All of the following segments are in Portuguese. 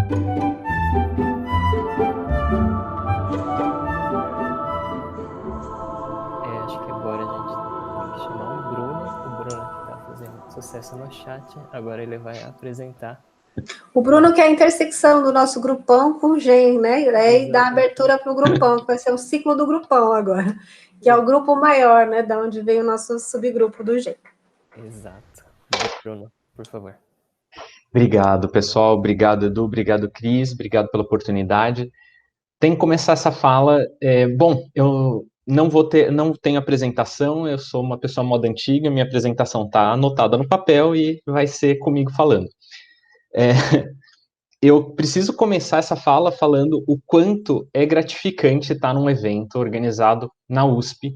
Acho que agora a gente tem que chamar o Bruno que está fazendo sucesso no chat, agora ele vai apresentar. O Bruno que é a intersecção do nosso grupão com o Gen, né? E dá abertura para o grupão, que vai ser o ciclo do grupão agora, que é o grupo maior, né? Da onde veio o nosso subgrupo do Gen. Exato. Bruno, por favor. Obrigado, pessoal. Obrigado, Edu. Obrigado, Cris. Obrigado pela oportunidade. Tem que começar essa fala. Bom, eu não tenho apresentação, eu sou uma pessoa moda antiga, minha apresentação está anotada no papel e vai ser comigo falando. Eu preciso começar essa fala falando o quanto é gratificante estar num evento organizado na USP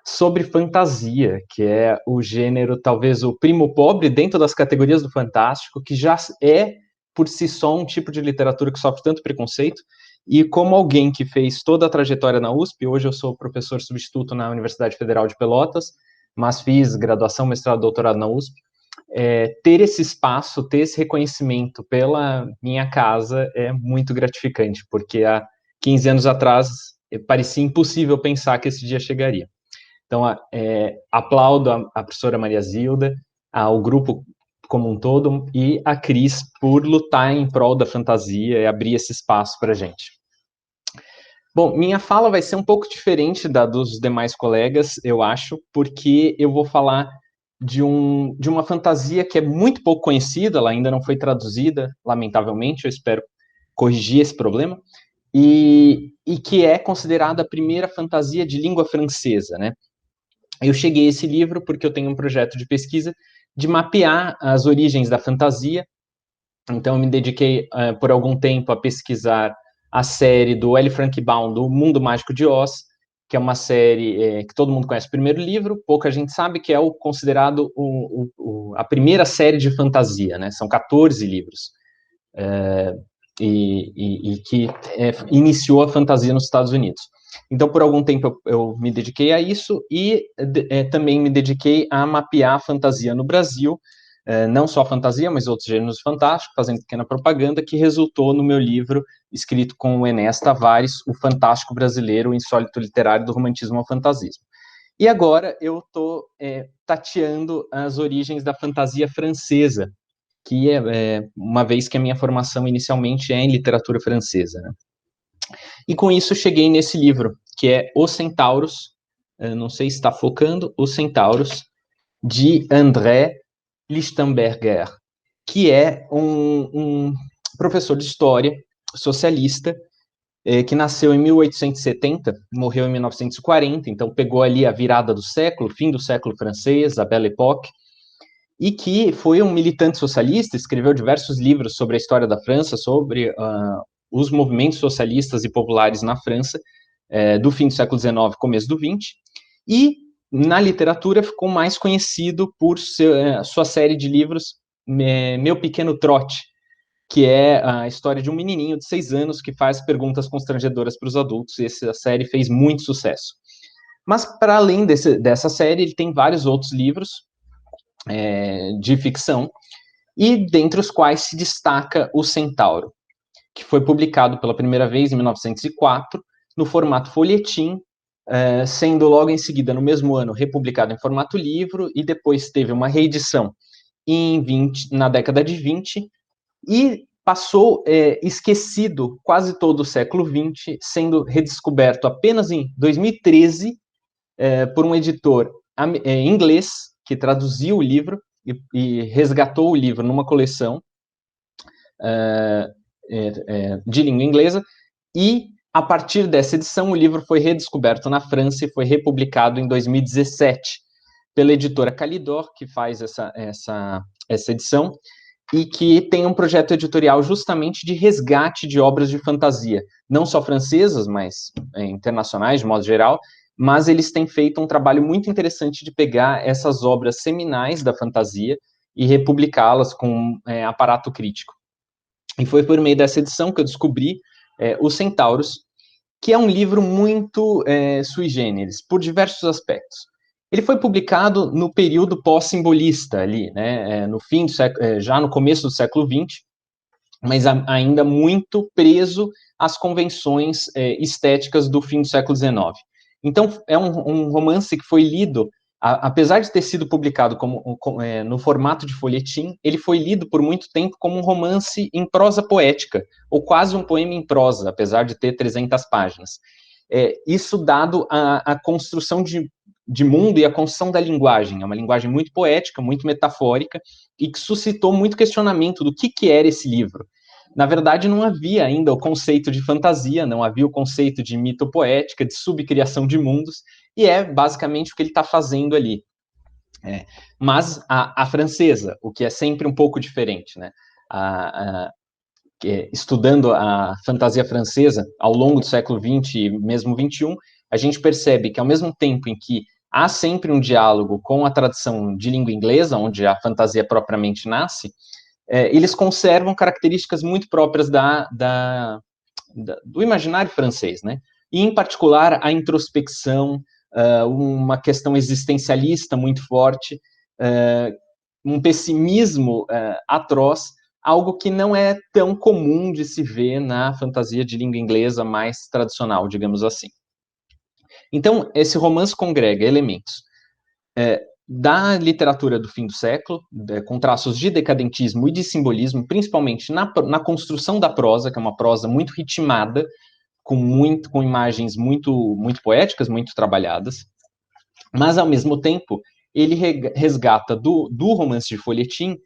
sobre fantasia, que é o gênero, talvez o primo pobre dentro das categorias do fantástico, que já é, por si só, um tipo de literatura que sofre tanto preconceito, e como alguém que fez toda a trajetória na USP, hoje eu sou professor substituto na Universidade Federal de Pelotas, mas fiz graduação, mestrado, doutorado na USP, ter esse espaço, ter esse reconhecimento pela minha casa é muito gratificante, porque há 15 anos atrás parecia impossível pensar que esse dia chegaria. Então, aplaudo a professora Maria Zilda, ao grupo como um todo, e a Cris por lutar em prol da fantasia e abrir esse espaço para a gente. Bom, minha fala vai ser um pouco diferente da dos demais colegas, eu acho, porque eu vou falar de uma fantasia que é muito pouco conhecida, ela ainda não foi traduzida, lamentavelmente, eu espero corrigir esse problema, e que é considerada a primeira fantasia de língua francesa, né? Eu cheguei a esse livro porque eu tenho um projeto de pesquisa de mapear as origens da fantasia. Então, eu me dediquei por algum tempo a pesquisar a série do L. Frank Baum, do Mundo Mágico de Oz, que é uma série que todo mundo conhece o primeiro livro, pouca gente sabe que é considerado a primeira série de fantasia, né? São 14 livros. E que iniciou a fantasia nos Estados Unidos. Então, por algum tempo, eu me dediquei a isso e também me dediquei a mapear a fantasia no Brasil, não só a fantasia, mas outros gêneros fantásticos, fazendo pequena propaganda, que resultou no meu livro, escrito com o Enéas Tavares, O Fantástico Brasileiro, o Insólito Literário do Romantismo ao Fantasismo. E agora eu estou tateando as origens da fantasia francesa, que uma vez que a minha formação inicialmente é em literatura francesa, né? E com isso cheguei nesse livro, que é Os Centauros, não sei se está focando, Os Centauros, de André Lichtenberger, que é um professor de história socialista, que nasceu em 1870, morreu em 1940, então pegou ali a virada do século, fim do século francês, a Belle Époque, e que foi um militante socialista, escreveu diversos livros sobre a história da França, sobre os movimentos socialistas e populares na França, do fim do século XIX, começo do XX, e na literatura ficou mais conhecido por sua série de livros Meu Pequeno Trote, que é a história de um menininho de 6 anos que faz perguntas constrangedoras para os adultos, e essa série fez muito sucesso. Mas, para além dessa série, ele tem vários outros livros de ficção, e dentre os quais se destaca O Centauro, que foi publicado pela primeira vez em 1904, no formato folhetim, sendo logo em seguida, no mesmo ano, republicado em formato livro, e depois teve uma reedição na década de 20, e passou esquecido quase todo o século 20, sendo redescoberto apenas em 2013 por um editor inglês, que traduziu o livro e resgatou o livro numa coleção de língua inglesa, e a partir dessa edição o livro foi redescoberto na França e foi republicado em 2017 pela editora Calidor, que faz essa edição, e que tem um projeto editorial justamente de resgate de obras de fantasia, não só francesas, mas internacionais de modo geral, mas eles têm feito um trabalho muito interessante de pegar essas obras seminais da fantasia e republicá-las com aparato crítico. E foi por meio dessa edição que eu descobri Os Centauros, que é um livro muito sui generis, por diversos aspectos. Ele foi publicado no período pós-simbolista ali, né, no fim do século, já no começo do século XX, mas ainda muito preso às convenções estéticas do fim do século XIX. Então, é um romance que foi lido, apesar de ter sido publicado no formato de folhetim, ele foi lido por muito tempo como um romance em prosa poética, ou quase um poema em prosa, apesar de ter 300 páginas. Isso dado a construção de mundo e a construção da linguagem. É uma linguagem muito poética, muito metafórica, e que suscitou muito questionamento do que era esse livro. Na verdade, não havia ainda o conceito de fantasia, não havia o conceito de mitopoética, de subcriação de mundos, e é basicamente o que ele está fazendo ali. Mas a francesa, o que é sempre um pouco diferente, né? Estudando a fantasia francesa ao longo do século XX e mesmo XXI, a gente percebe que, ao mesmo tempo em que há sempre um diálogo com a tradição de língua inglesa, onde a fantasia propriamente nasce, eles conservam características muito próprias do imaginário francês, né? E, em particular, a introspecção, uma questão existencialista muito forte, um pessimismo atroz, algo que não é tão comum de se ver na fantasia de língua inglesa mais tradicional, digamos assim. Então, esse romance congrega elementos da literatura do fim do século, com traços de decadentismo e de simbolismo, principalmente na construção da prosa, que é uma prosa muito ritmada, com imagens muito poéticas, muito trabalhadas, mas, ao mesmo tempo, ele resgata do romance de folhetim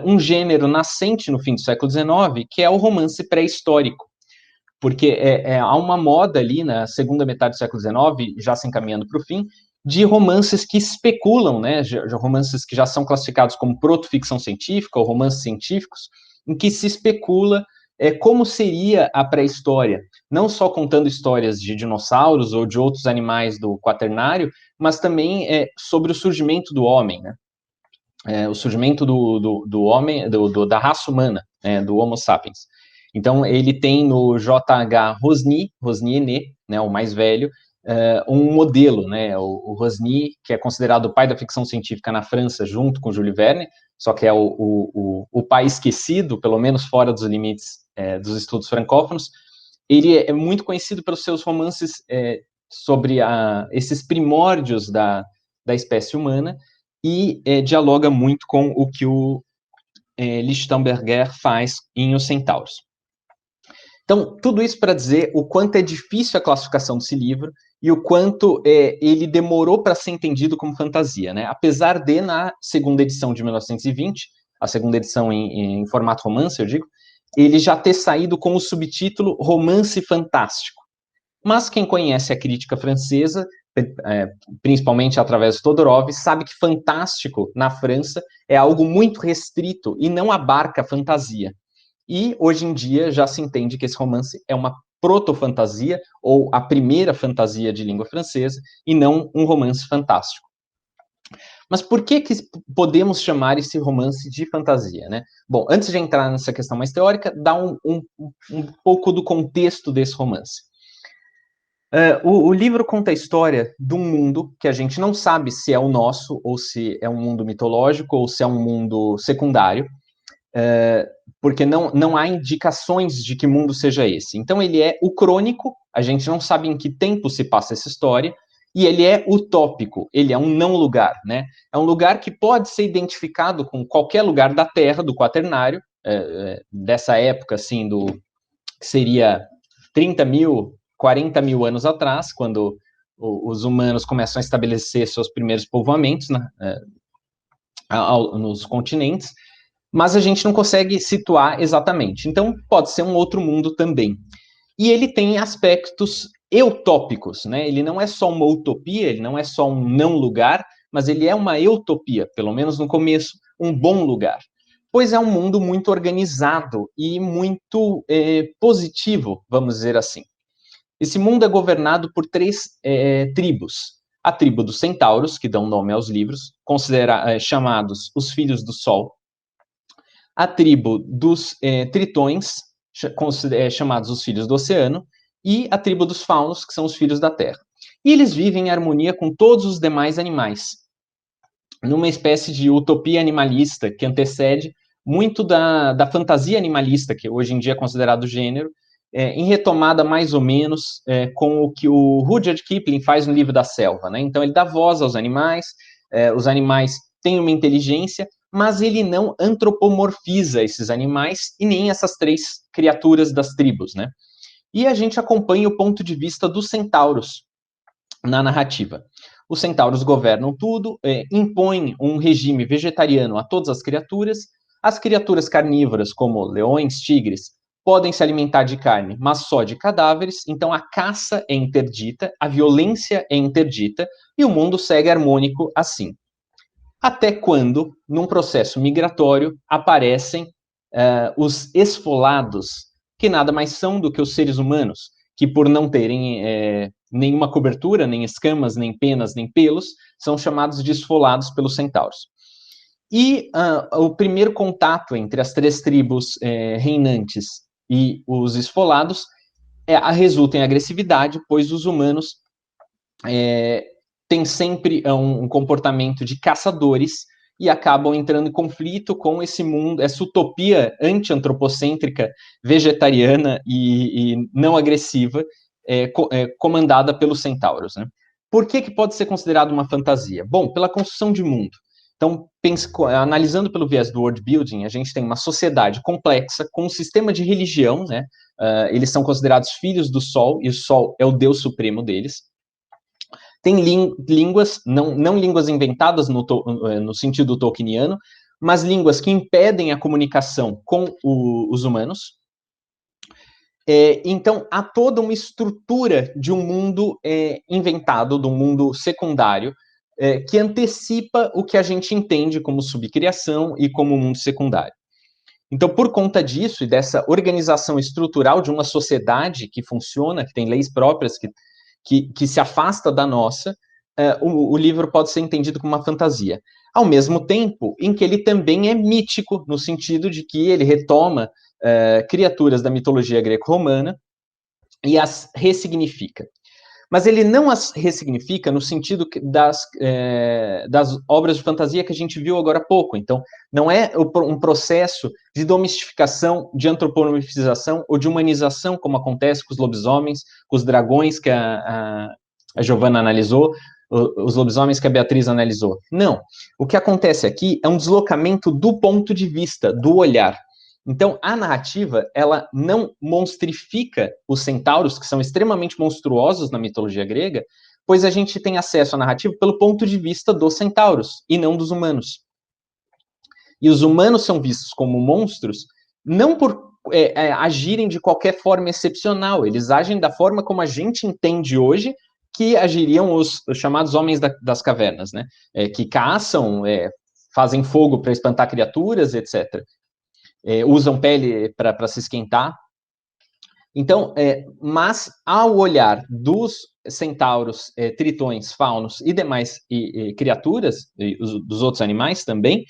um gênero nascente no fim do século XIX, que é o romance pré-histórico, porque há uma moda ali na segunda metade do século XIX, já se encaminhando para o fim, de romances que especulam, né, romances que já são classificados como proto-ficção científica ou romances científicos, em que se especula como seria a pré-história, não só contando histórias de dinossauros ou de outros animais do Quaternário, mas também sobre o surgimento do homem, né? O surgimento do homem, da raça humana, do Homo sapiens. Então, ele tem no J.H. Rosny, né, o mais velho, um modelo, né, o Rosny, que é considerado o pai da ficção científica na França, junto com Júlio Verne, só que é o pai esquecido, pelo menos fora dos limites dos estudos francófonos. Ele é muito conhecido pelos seus romances sobre esses primórdios da espécie humana, e dialoga muito com o que o Lichtenberger faz em Os Centauros. Então, tudo isso para dizer o quanto é difícil a classificação desse livro e o quanto ele demorou para ser entendido como fantasia, né? Apesar de, na segunda edição de 1920, a segunda edição em formato romance, eu digo, ele já ter saído com o subtítulo Romance Fantástico. Mas quem conhece a crítica francesa, principalmente através de Todorov, sabe que fantástico, na França, é algo muito restrito e não abarca a fantasia. E, hoje em dia, já se entende que esse romance é uma proto-fantasia, ou a primeira fantasia de língua francesa, e não um romance fantástico. Mas por que podemos chamar esse romance de fantasia, né? Bom, antes de entrar nessa questão mais teórica, dá um pouco do contexto desse romance. O livro conta a história de um mundo que a gente não sabe se é o nosso, ou se é um mundo mitológico, ou se é um mundo secundário, porque não há indicações de que mundo seja esse. Então, ele é ucrônico, a gente não sabe em que tempo se passa essa história, e ele é utópico, ele é um não-lugar, né? É um lugar que pode ser identificado com qualquer lugar da Terra, do Quaternário, dessa época, assim, que seria 30 mil, 40 mil anos atrás, quando os humanos começam a estabelecer seus primeiros povoamentos nos continentes, mas a gente não consegue situar exatamente. Então, pode ser um outro mundo também. E ele tem aspectos eutópicos, né? Ele não é só uma utopia, ele não é só um não-lugar, mas ele é uma utopia, pelo menos no começo, um bom lugar. Pois é um mundo muito organizado e muito positivo, vamos dizer assim. Esse mundo é governado por 3 tribos. A tribo dos centauros, que dão nome aos livros, chamados os Filhos do Sol. A tribo dos tritões, chamados os Filhos do Oceano. E a tribo dos faunos, que são os Filhos da Terra. E eles vivem em harmonia com todos os demais animais, numa espécie de utopia animalista que antecede muito da fantasia animalista, que hoje em dia é considerado gênero, em retomada mais ou menos com o que o Rudyard Kipling faz no Livro da Selva, né? Então ele dá voz aos animais, os animais têm uma inteligência, mas ele não antropomorfiza esses animais e nem essas 3 criaturas das tribos, né? E a gente acompanha o ponto de vista dos centauros na narrativa. Os centauros governam tudo, impõem um regime vegetariano a todas as criaturas carnívoras, como leões, tigres, podem se alimentar de carne, mas só de cadáveres, então a caça é interdita, a violência é interdita, e o mundo segue harmônico assim. Até quando, num processo migratório, aparecem os esfolados, que nada mais são do que os seres humanos, que por não terem nenhuma cobertura, nem escamas, nem penas, nem pelos, são chamados de esfolados pelos centauros. E o primeiro contato entre as 3 tribos reinantes e os esfolados resulta em agressividade, pois os humanos têm sempre um comportamento de caçadores e acabam entrando em conflito com esse mundo, essa utopia anti-antropocêntrica, vegetariana e não agressiva, comandada pelos centauros, né? Por que pode ser considerado uma fantasia? Bom, pela construção de mundo. Então, analisando pelo viés do world building, a gente tem uma sociedade complexa, com um sistema de religião, né? Eles são considerados filhos do Sol, e o Sol é o Deus supremo deles. Tem línguas, não línguas inventadas no sentido tolkieniano, mas línguas que impedem a comunicação com os humanos. Então, há toda uma estrutura de um mundo inventado, de um mundo secundário, que antecipa o que a gente entende como subcriação e como mundo secundário. Então, por conta disso e dessa organização estrutural de uma sociedade que funciona, que tem leis próprias, que se afasta da nossa, o livro pode ser entendido como uma fantasia. Ao mesmo tempo em que ele também é mítico, no sentido de que ele retoma criaturas da mitologia greco-romana e as ressignifica. Mas ele não as ressignifica no sentido das obras de fantasia que a gente viu agora há pouco. Então, não é um processo de domesticação, de antropomorfização ou de humanização, como acontece com os lobisomens, com os dragões que a Giovanna analisou, os lobisomens que a Beatriz analisou. Não. O que acontece aqui é um deslocamento do ponto de vista, do olhar. Então, a narrativa, ela não monstrifica os centauros, que são extremamente monstruosos na mitologia grega, pois a gente tem acesso à narrativa pelo ponto de vista dos centauros, e não dos humanos. E os humanos são vistos como monstros, não por agirem de qualquer forma excepcional, eles agem da forma como a gente entende hoje que agiriam os chamados homens das cavernas, né? Que caçam, fazem fogo para espantar criaturas, etc., usam pele para se esquentar. Então, mas ao olhar dos centauros, tritões, faunos e demais criaturas, dos outros animais também,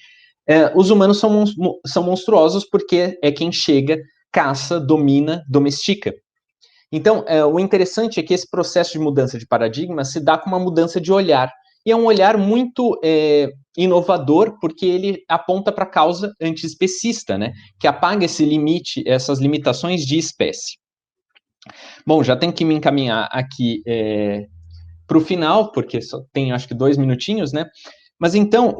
os humanos são monstruosos porque é quem chega, caça, domina, domestica. Então, o interessante é que esse processo de mudança de paradigma se dá com uma mudança de olhar. E é um olhar muito inovador, porque ele aponta para a causa antiespecista, né? Que apaga esse limite, essas limitações de espécie. Bom, já tenho que me encaminhar aqui para o final, porque só tenho, acho que 2 minutinhos, né? Mas então,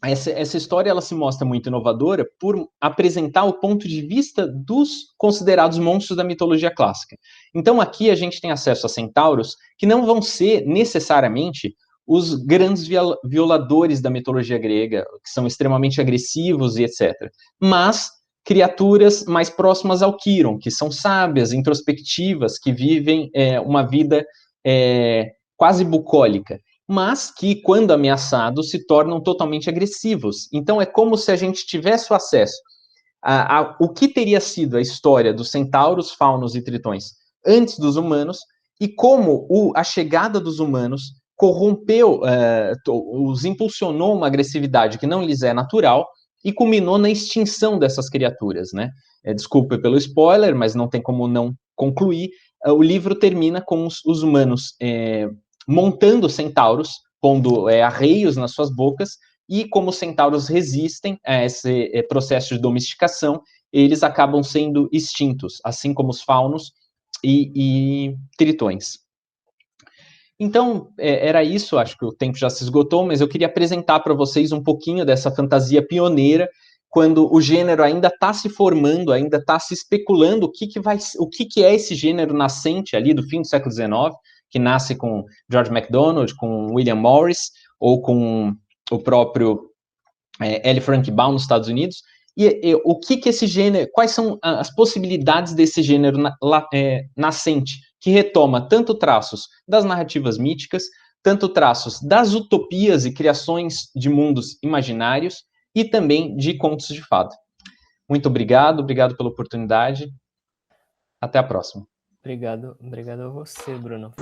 essa história ela se mostra muito inovadora por apresentar o ponto de vista dos considerados monstros da mitologia clássica. Então aqui a gente tem acesso a centauros que não vão ser necessariamente os grandes violadores da mitologia grega, que são extremamente agressivos e etc. Mas criaturas mais próximas ao Quiron, que são sábias, introspectivas, que vivem uma vida quase bucólica, mas que, quando ameaçados, se tornam totalmente agressivos. Então, é como se a gente tivesse o acesso ao que teria sido a história dos centauros, faunos e tritões antes dos humanos, e como a chegada dos humanos corrompeu, os impulsionou uma agressividade que não lhes é natural e culminou na extinção dessas criaturas, né? Desculpe pelo spoiler, mas não tem como não concluir. O livro termina com os humanos montando centauros, pondo arreios nas suas bocas e como os centauros resistem a esse processo de domesticação, eles acabam sendo extintos, assim como os faunos e tritões. Então, era isso, acho que o tempo já se esgotou, mas eu queria apresentar para vocês um pouquinho dessa fantasia pioneira, quando o gênero ainda está se formando, ainda está se especulando o que é esse gênero nascente ali do fim do século XIX, que nasce com George MacDonald, com William Morris, ou com o próprio L. Frank Baum nos Estados Unidos, e o que esse gênero, quais são as possibilidades desse gênero nascente, que retoma tanto traços das narrativas míticas, tanto traços das utopias e criações de mundos imaginários, e também de contos de fada. Muito obrigado pela oportunidade. Até a próxima. Obrigado a você, Bruno.